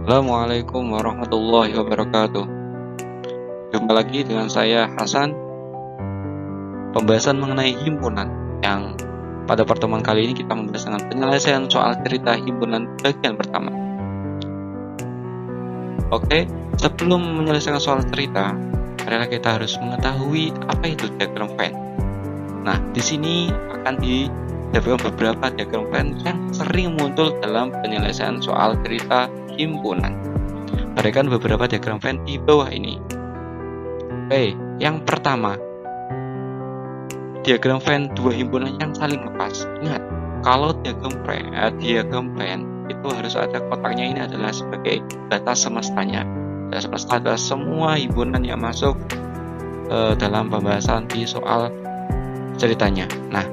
Assalamualaikum warahmatullahi wabarakatuh. Jumpa lagi dengan saya Hasan. Pembahasan mengenai himpunan yang pada pertemuan kali ini kita membahas dengan penyelesaian soal cerita himpunan bagian pertama. Oke, sebelum menyelesaikan soal cerita, marilah kita harus mengetahui apa itu diagram Venn. Nah, di sini akan dijabarkan beberapa diagram Venn yang sering muncul dalam penyelesaian soal cerita himpunan. Berikan beberapa diagram Venn di bawah ini. Oke, yang pertama, diagram Venn dua himpunan yang saling lepas. Ingat, kalau diagram Venn itu harus ada kotaknya, ini adalah sebagai batas semestanya. Batas semesta adalah semua himpunan yang masuk dalam pembahasan di soal ceritanya. Nah,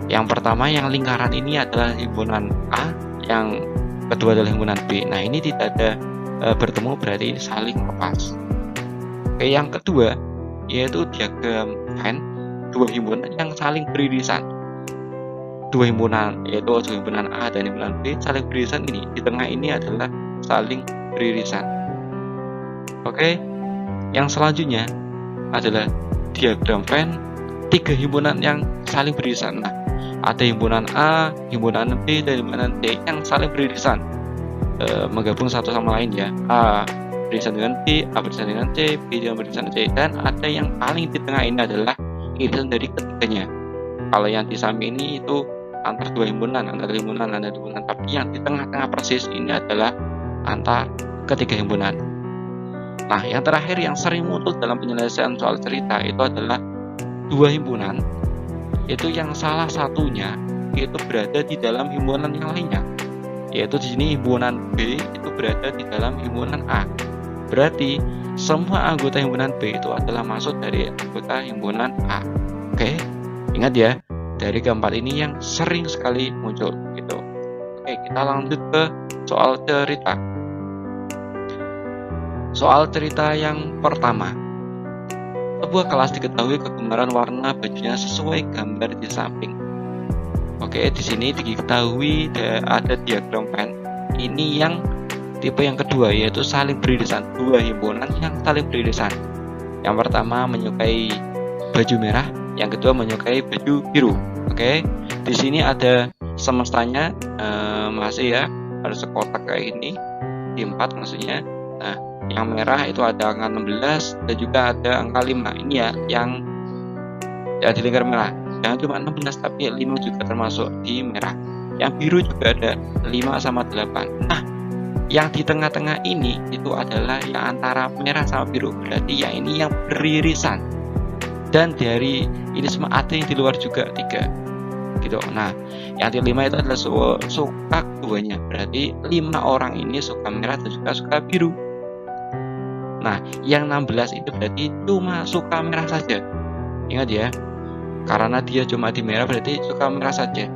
yang pertama yang lingkaran ini adalah himpunan A, yang kedua adalah himpunan B. Nah, ini tidak ada bertemu, berarti saling lepas. Oke, yang kedua yaitu diagram Venn dua himpunan yang saling beririsan. Dua himpunan, yaitu himpunan A dan himpunan B saling beririsan. Ini di tengah ini adalah saling beririsan. Oke, yang selanjutnya adalah diagram Venn tiga himpunan yang saling beririsan. Nah, ada himpunan A, himpunan B, dan himpunan C yang saling beririsan, menggabung satu sama lain ya. A beririsan dengan B, A beririsan dengan C, B dengan beririsan C, dan ada yang paling di tengah ini adalah irisan dari ketiganya. Kalau yang di samping ini itu antar dua himpunan, tapi yang di tengah-tengah persis ini adalah antar ketiga himpunan. Nah, yang terakhir yang sering muncul dalam penyelesaian soal cerita itu adalah dua himpunan, yaitu yang salah satunya itu berada di dalam himpunan yang lainnya, yaitu di sini himpunan B itu berada di dalam himpunan A. Berarti semua anggota himpunan B itu adalah masuk dari anggota himpunan A. Oke, ingat ya, dari keempat ini yang sering sekali muncul gitu. Oke, kita lanjut ke soal cerita. Soal cerita yang pertama. Sebuah kelas diketahui kegemaran warna bajunya sesuai gambar di samping. Oke, di sini diketahui ada diagram Venn. Ini yang tipe yang kedua, yaitu saling beririsan. Dua himpunan yang saling beririsan. Yang pertama menyukai baju merah, yang kedua menyukai baju biru. Oke, di sini ada semestanya, masih ya, harus sekotak kayak ini, di 4 maksudnya. Nah, yang merah itu ada angka 16 dan juga ada angka 5. Ini ya yang di lingkar merah. Jangan cuma 16 tapi 5 juga termasuk di merah. Yang biru juga ada 5 sama 8. Nah, yang di tengah-tengah ini itu adalah yang antara merah sama biru. Berarti yang ini yang beririsan. Dan dari ini semua ada yang di luar juga 3. Gitu. Nah, yang di 5 itu adalah suka keduanya. Berarti 5 orang ini suka merah dan juga suka biru. Nah, yang 16 itu berarti cuma suka merah saja. Ingat ya, karena dia cuma di merah berarti suka merah saja.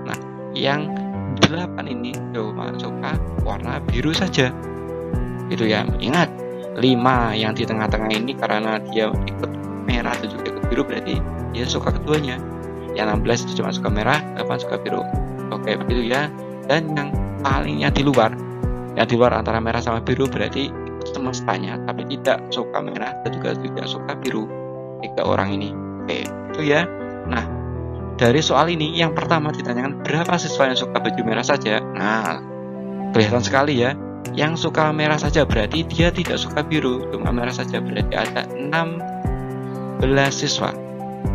Nah, yang 8 ini cuma suka warna biru saja. Itu ya, ingat 5 yang di tengah-tengah ini karena dia ikut merah dan juga ikut biru berarti dia suka keduanya. Yang 16 itu cuma suka merah, 8 suka biru. Oke, begitu ya. Dan yang palingnya di luar, yang di luar antara merah sama biru berarti semestanya, tapi tidak suka merah dan juga tidak suka biru. 3 orang ini. Oke, itu ya. Nah, dari soal ini yang pertama ditanyakan berapa siswa yang suka baju merah saja. Nah, kelihatan sekali ya, yang suka merah saja berarti dia tidak suka biru, cuma merah saja, berarti ada 16 siswa.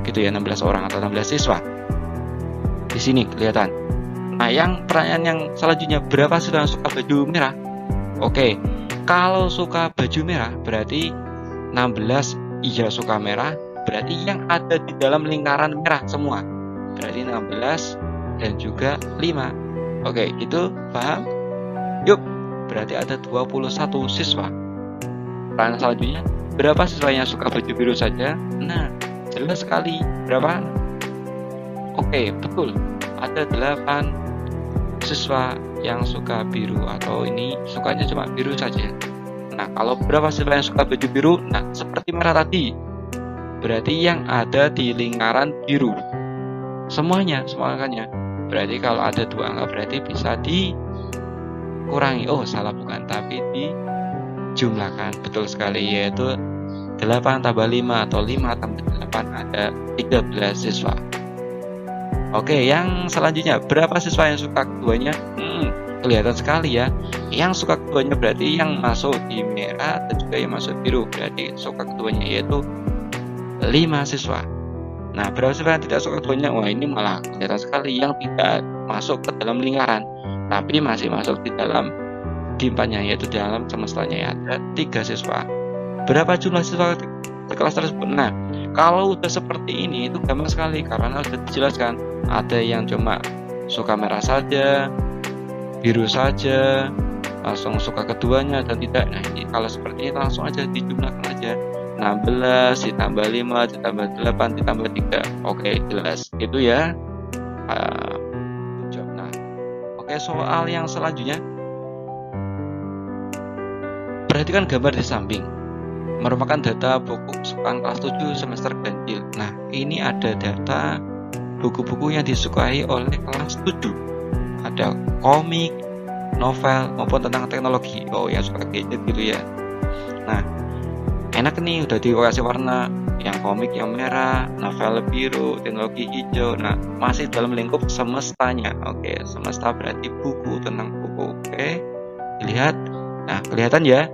Gitu ya, 16 orang atau 16 siswa. Di sini kelihatan. Nah, yang pertanyaan yang selanjutnya, berapa siswa yang suka baju merah? Oke, kalau suka baju merah berarti 16 iya suka merah, berarti yang ada di dalam lingkaran merah semua. Berarti 16 dan juga 5. Oke, itu paham? Yuk, berarti ada 21 siswa. Pertanyaan selanjutnya, berapa siswa yang suka baju biru saja? Nah, jelas sekali. Berapa? Oke, betul. Ada 8 siswa yang suka biru, atau ini sukanya cuma biru saja. Nah, kalau berapa siswa yang suka baju biru? Nah, seperti merah tadi, berarti yang ada di lingkaran biru semuanya, semua angkanya. Berarti kalau ada 2 angka berarti bisa di dikurangi. Oh, salah, bukan, tapi dijumlahkan. Betul sekali, yaitu 8 tambah 5 atau 5 tambah 8 ada 13 siswa. Oke, yang selanjutnya, berapa siswa yang suka keduanya? Kelihatan sekali ya. Yang suka keduanya berarti yang masuk di merah dan juga yang masuk biru, berarti suka keduanya, yaitu 5 siswa. Nah, berapa siswa yang tidak suka keduanya? Wah, ini malah kelihatan sekali, yang tidak masuk ke dalam lingkaran tapi masih masuk di dalam gimpanya, yaitu di dalam semestanya, ya, ada 3 siswa. Berapa jumlah siswa di kelas tersebut? Nah, kalau udah seperti ini itu gampang sekali karena sudah dijelaskan. Ada yang cuma suka merah saja, biru saja, langsung suka keduanya dan tidak. Nah, ini kalau seperti ini langsung aja dijumlahkan aja. 16 ditambah 5 ditambah 8 ditambah 3. Oke, jelas. Itu ya. Nah, oke, soal yang selanjutnya. Perhatikan gambar di samping. Merupakan data buku kesukaan kelas 7 semester ganjil. Nah, ini ada data buku-buku yang disukai oleh kelas 7. Ada komik, novel, maupun tentang teknologi. Oh, yang suka gadget gitu ya. Nah, enak nih, udah dikasih warna. Yang komik yang merah, novel biru, teknologi hijau. Nah, masih dalam lingkup semestanya. Oke, semesta berarti buku, tentang buku. Oke, dilihat. Nah, kelihatan ya.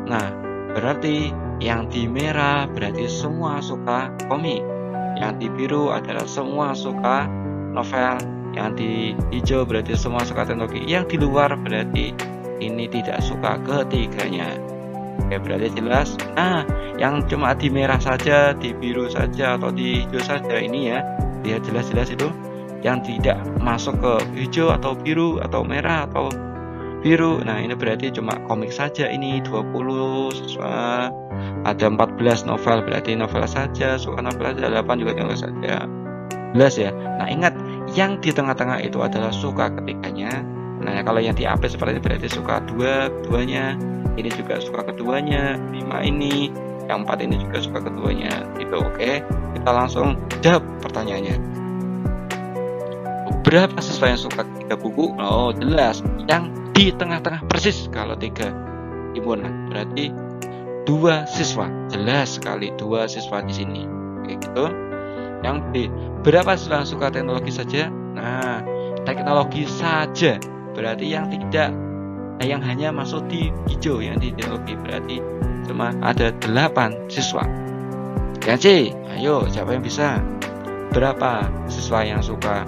Nah, berarti yang di merah berarti semua suka komik. Yang di biru adalah semua suka novel. Yang di hijau berarti semua suka teknologi. Yang di luar berarti ini tidak suka ketiganya. Oke, berarti jelas. Nah, yang cuma di merah saja, di biru saja, atau di hijau saja, ini ya, lihat jelas-jelas itu. Yang tidak masuk ke hijau atau biru atau merah atau biru. Nah, ini berarti cuma komik saja. Ini 20 siswa. Ada 14 novel, berarti novel saja, suka novel saja. 8 juga novel saja. Jelas ya. Nah, ingat, yang di tengah-tengah itu adalah suka ketiganya. Nah, kalau yang di api seperti ini berarti suka keduanya. Ini juga suka keduanya. 5 ini, yang 4 ini juga suka keduanya. Gitu, oke. Kita langsung jawab pertanyaannya. Berapa siswa yang suka 3 buku? Oh, jelas. Yang di tengah-tengah persis. Kalau 3 himpunan berarti 2 siswa. Jelas sekali 2 siswa di sini. Oke, gitu. Yang B, berapa siswa yang suka teknologi saja? Nah, teknologi saja berarti yang tidak, yang hanya masuk di hijau, yang di teknologi berarti cuma ada 8 siswa. Yang C, ayo siapa yang bisa? Berapa siswa yang suka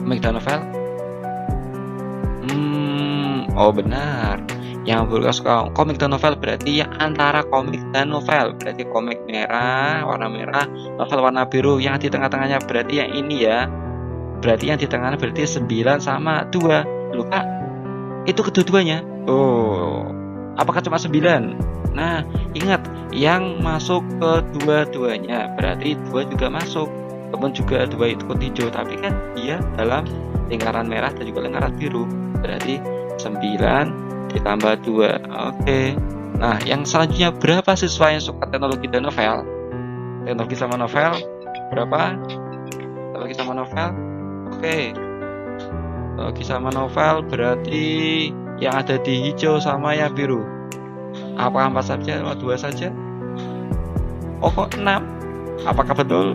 komik dan novel? Oh, benar. Yang suka komik dan novel berarti yang antara komik dan novel. Berarti komik merah, warna merah, novel warna biru. Yang di tengah-tengahnya berarti yang ini ya. Berarti yang di tengahnya berarti 9 sama 2. Loh, Kak, itu kedua-duanya. Oh, apakah cuma 9? Nah, ingat, yang masuk ke dua-duanya berarti 2 juga masuk. Kemudian juga 2 ikut hijau, tapi kan dia dalam lingkaran merah dan juga lingkaran biru. Berarti 9 ditambah 2. Oke. Nah, yang selanjutnya, berapa siswa yang suka teknologi dan novel? Teknologi sama novel berapa? Teknologi sama novel. Oke. Teknologi sama novel berarti yang ada di hijau sama yang biru. Apakah 4 saja atau 2 saja? Oh, kok 6? Apakah betul?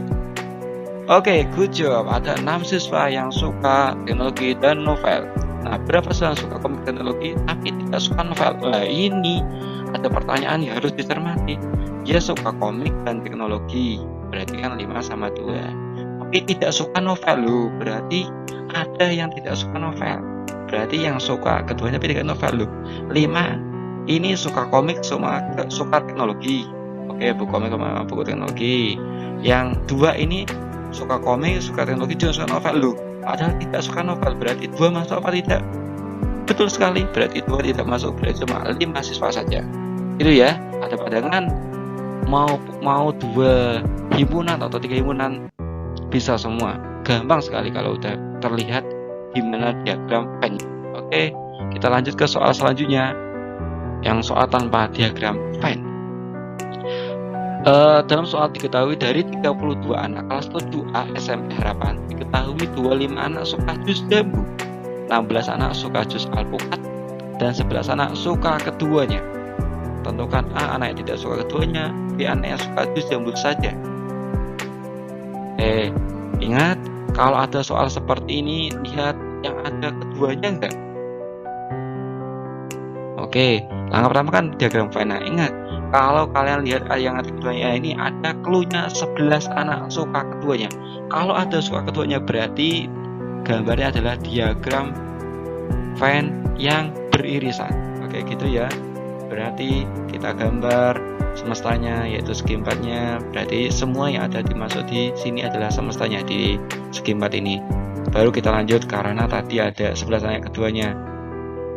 Oke, good job. Ada 6 siswa yang suka teknologi dan novel. Nah, berapa siswa yang suka komik teknologi tapi tidak suka novel? Nah, ini ada pertanyaan yang harus dicermati. Dia suka komik dan teknologi, berarti kan 5 sama 2. Tapi tidak suka novel loh, berarti ada yang tidak suka novel. Berarti yang suka keduanya tapi tidak novel loh. 5 ini suka komik sama suka teknologi. Oke, buku komik sama buku teknologi. Yang 2 ini suka komik, suka teknologi, juga suka novel loh. Padahal tidak suka novel, berarti 2 masuk apa tidak? Betul sekali, berarti 2 tidak masuk, berarti cuma 5 siswa saja. Itu ya, ada pandangan mau 2 himpunan atau 3 himpunan bisa semua. Gampang sekali kalau udah terlihat gimana diagram Venn. Oke, kita lanjut ke soal selanjutnya. Yang soal tanpa diagram Venn. Dalam soal diketahui dari 32 anak kelas 7A SMP Harapan diketahui 25 anak suka jus jambu. 16 anak suka jus alpukat dan 11 anak suka keduanya. Tentukan A anak yang tidak suka keduanya, B anak yang suka jus jambu saja. Ingat, kalau ada soal seperti ini, lihat yang ada keduanya enggak. Oke, langkah pertama kan diagram Venn. Nah, ingat, kalau kalian lihat yang ada keduanya ini ada clue-nya 11 anak suka keduanya. Kalau ada suka keduanya berarti gambarnya adalah diagram Venn yang beririsan. Oke, gitu ya. Berarti kita gambar semestanya, yaitu segi 4-nya. Berarti semua yang ada dimasuk di sini adalah semestanya di segi 4 ini. Baru kita lanjut karena tadi ada 11 anak keduanya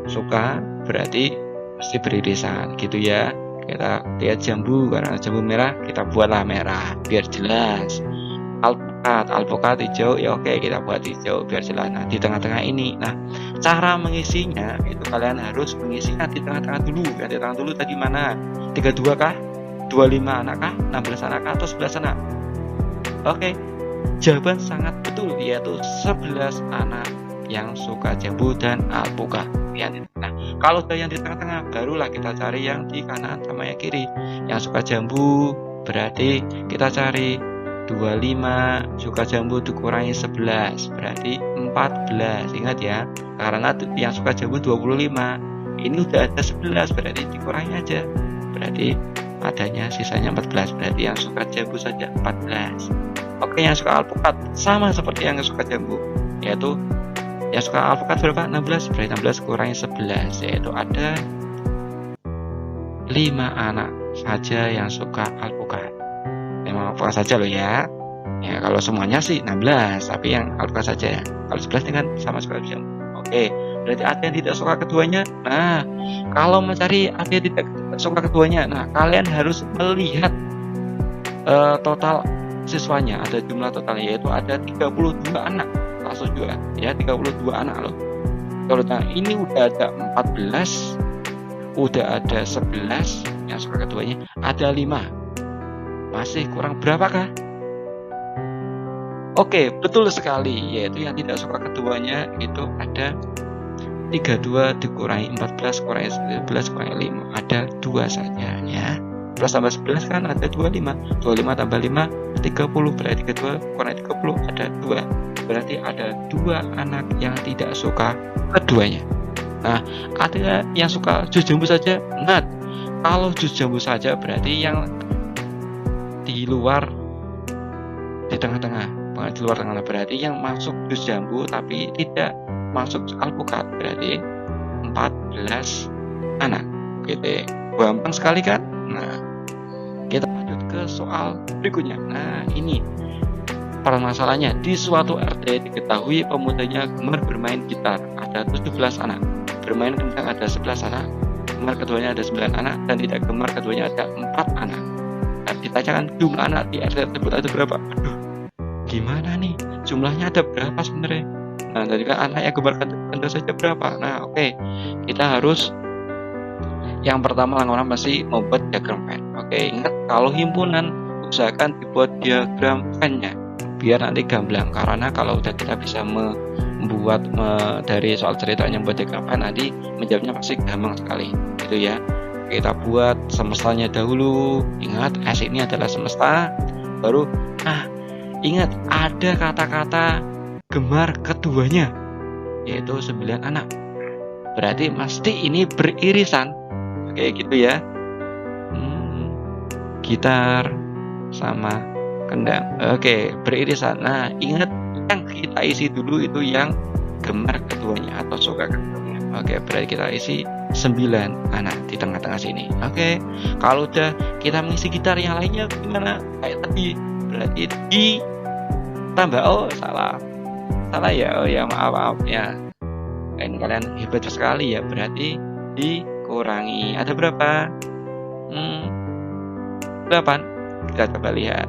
suka, berarti mesti beririsan gitu ya. Kita lihat jambu, karena jambu merah kita buatlah merah biar jelas. Alpukat hijau, ya oke, kita buat hijau biar jelas. Nah, di tengah-tengah ini, nah cara mengisinya itu kalian harus mengisinya di tengah-tengah dulu. Ya, di tengah dulu tadi mana? 32 kah? 25 anak kah? 16 anak kah? Atau 11 anak? Oke, jawaban sangat betul, yaitu 11 anak yang suka jambu dan alpukat. Ya, nah, kalau udah yang di tengah-tengah, barulah kita cari yang di kanan sama yang kiri. Yang suka jambu berarti kita cari 25, suka jambu dikurangi 11 berarti 14. Ingat ya, karena yang suka jambu 25, ini udah ada 11 berarti dikurangi aja, berarti adanya sisanya 14, berarti yang suka jambu saja 14. Oke, yang suka alpukat sama seperti yang suka jambu, yaitu yang suka alpukat berapa? 16, berarti 16 kurangi 11, yaitu ada 5 anak saja yang suka alpukat. Memang alpukat saja loh ya. Ya, kalau semuanya sih 16, tapi yang alpukat saja. Kalau 11 dengan sama suka jambu. Oke, berarti ada yang tidak suka keduanya. Nah, kalau mencari ada yang tidak suka keduanya, nah kalian harus melihat total siswanya, ada jumlah totalnya, yaitu ada 32 anak. Langsung juga ya, 32 anak loh. Kalau ini udah ada 14, udah ada 11 yang suka keduanya, ada 5. Masih kurang berapakah? Oke, betul sekali, yaitu yang tidak suka keduanya itu ada 32 dikurangi 14 kurangi 19 kurangi 5, ada 2 saja ya. Plus tambah 11 kan ada 25, 25 tambah 5 30, berarti 32 kurangi 30 ada 2, berarti ada 2 anak yang tidak suka keduanya. Nah, ada yang suka jus jambu saja. Nah, kalau jus jambu saja berarti yang di luar, di tengah-tengah, di luar tengah, berarti yang masuk jus jambu tapi tidak masuk alpukat, berarti 14 anak gitu. Gampang sekali kan? Nah, kita lanjut ke soal berikutnya. Nah, ini permasalahannya, di suatu RT diketahui pemudanya gemar bermain gitar, ada 17 anak, bermain kendang ada 11 anak, gemar keduanya ada 9 anak, dan tidak gemar keduanya ada 4 anak. Nah, ditanyakan jumlah anak di RT tersebut ada berapa? Aduh, gimana nih? Jumlahnya ada berapa sebenarnya? Nah, tadi kan anak yang gemar kendang saja berapa? Nah, oke, kita harus yang pertama langkah masih membuat diagram Venn. Oke, ingat kalau himpunan usahakan dibuat diagram Venn-nya biar nanti gamblang, karena kalau udah kita bisa membuat dari soal ceritanya membuat diagram Venn, nanti menjawabnya pasti gampang sekali gitu ya. Kita buat semestanya dahulu. Ingat S ini adalah semesta, baru ingat ada kata-kata gemar keduanya yaitu 9 anak, berarti pasti ini beririsan kayak gitu ya. Gitar sama kendang, oke, beririsan. Nah, ingat yang kita isi dulu itu yang gemar keduanya atau suka keduanya. Oke, berarti kita isi 9 anak di tengah-tengah sini. Oke, kalau udah kita mengisi gitar, yang lainnya gimana? Kayak tadi, berarti ditambah. Salah ya. Ya maaf ya. Ini kalian hebat sekali ya. Berarti dikurangi ada berapa? 8. Kita coba lihat.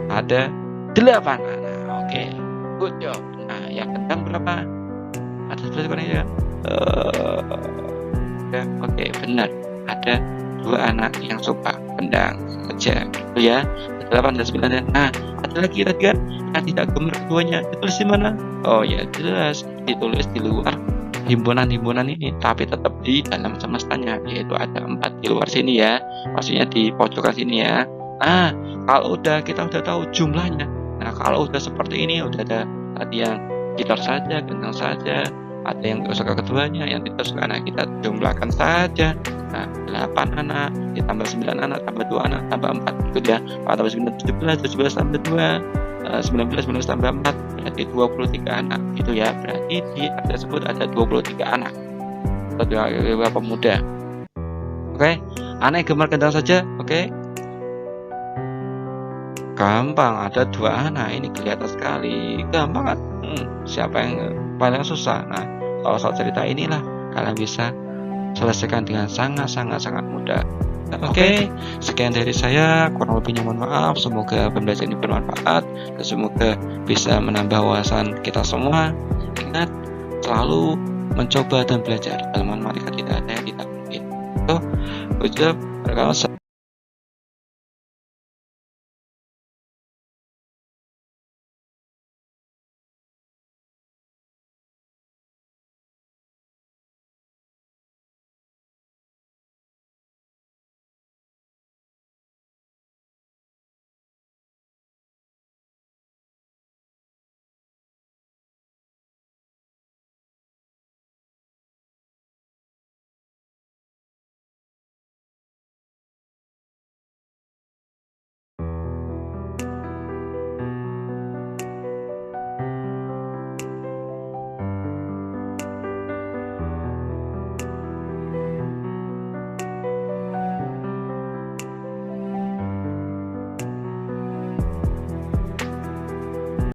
Ada 8 anak. Oke, good job. Nah, yang kendang berapa? Ada 11 kurang ya. Oke, benar. Ada 2 anak yang suka kendang saja gitu ya. 8 dan 9. Nah, ada lagi tadi kan yang tidak gemar keduanya, ditulis di mana? Oh ya, jelas ditulis di luar himpunan-himpunan ini, tapi tetap di dalam semestanya, yaitu ada 4 di luar sini ya, maksudnya di pojokan sini ya. Nah, kalau kita udah tahu jumlahnya, nah kalau udah seperti ini, udah ada tadi yang gitar saja, gendang saja, ada yang suka keduanya, yang tidak suka, nah kita jumlahkan saja. Nah, 8 anak ditambah 9 anak tambah 2 anak tambah 4 gitu ya. 4 tambah 9 17 tambah 2 19 tambah 4 berarti 23 anak gitu ya. Berarti di tersebut ada 23 anak atau dua pemuda. Oke, anak yang gemar gendang saja. Oke, gampang, ada 2 anak, ini kelihatan sekali, gampang kan? Siapa yang paling susah? Nah, kalau soal cerita inilah kalian bisa selesaikan dengan sangat mudah. Oke, sekian dari saya, kurang lebihnya mohon maaf. Semoga pembelajaran ini bermanfaat dan semoga bisa menambah wawasan kita semua. Ingat, selalu mencoba dan belajar. Dalam matematika tidak ada yang tidak mungkin. So, good job.